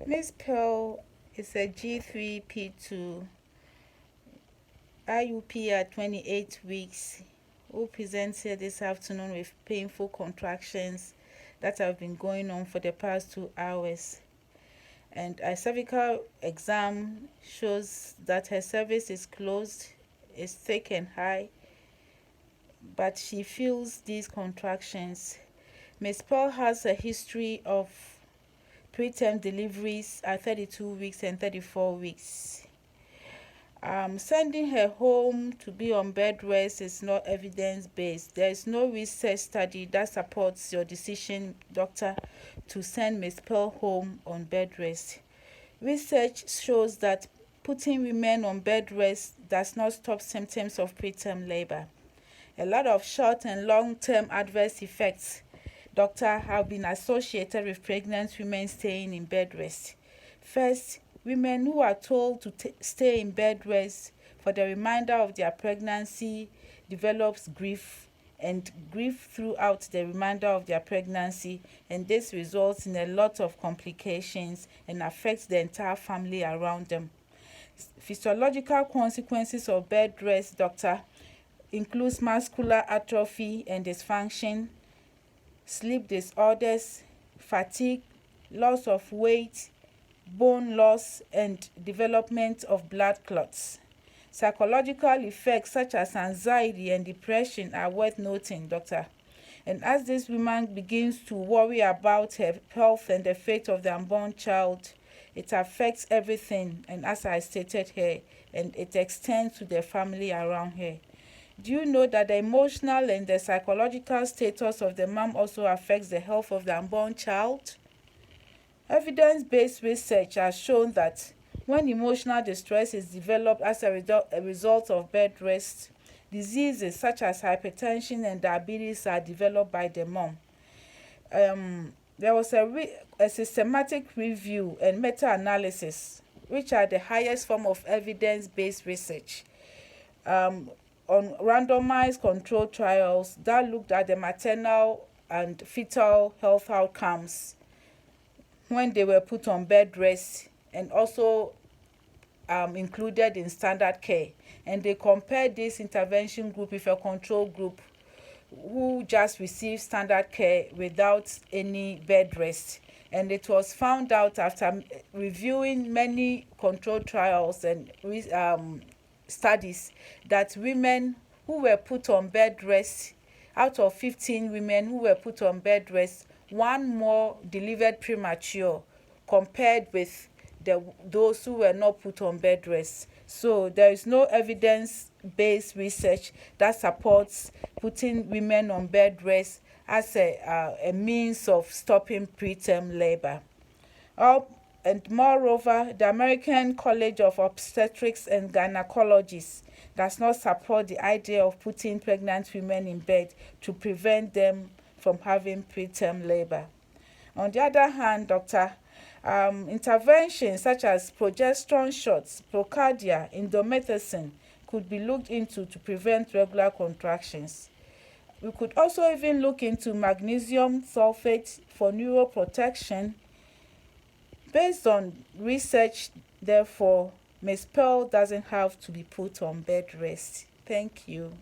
Miss Pearl is a G3P2 IUP at 28 weeks who presents here this afternoon with painful contractions that have been going on for the past 2 hours. And a cervical exam shows that her cervix is closed, is thick and high, but she feels these contractions. Miss Pearl has a history of preterm deliveries at 32 weeks and 34 weeks. Sending her home to be on bed rest is not evidence-based. There is no research study that supports your decision, doctor, to send Miss Pearl home on bed rest. Research shows that putting women on bed rest does not stop symptoms of preterm labor. A lot of short and long-term adverse effects, doctor, have been associated with pregnant women staying in bed rest. First, women who are told to stay in bed rest for the remainder of their pregnancy develops grief throughout the remainder of their pregnancy, and this results in a lot of complications and affects the entire family around them. Physiological consequences of bed rest, doctor, includes muscular atrophy and dysfunction, sleep disorders, fatigue, loss of weight, bone loss, and development of blood clots. Psychological effects such as anxiety and depression are worth noting, doctor. And as this woman begins to worry about her health and the fate of the unborn child, it affects everything, and as I stated here, and it extends to the family around her. Do you know that the emotional and the psychological status of the mom also affects the health of the unborn child? Evidence-based research has shown that when emotional distress is developed as a result of bed rest, diseases such as hypertension and diabetes are developed by the mom. There was a systematic review and meta-analysis, which are the highest form of evidence-based research, on randomized controlled trials that looked at the maternal and fetal health outcomes when they were put on bed rest, and also included in standard care. And they compared this intervention group with a control group who just received standard care without any bed rest. And it was found out after reviewing many controlled trials and studies that women who were put on bed rest, out of 15 women who were put on bed rest, one more delivered premature compared with those who were not put on bed rest. So there is no evidence-based research that supports putting women on bed rest as a means of stopping preterm labor. And moreover, the American College of Obstetrics and Gynecologists does not support the idea of putting pregnant women in bed to prevent them from having preterm labor. On the other hand, doctor, interventions such as progesterone shots, procardia, indomethacin could be looked into to prevent regular contractions. We could also even look into magnesium sulfate for neuroprotection. Based on research, therefore, Ms. Pearl doesn't have to be put on bed rest. Thank you.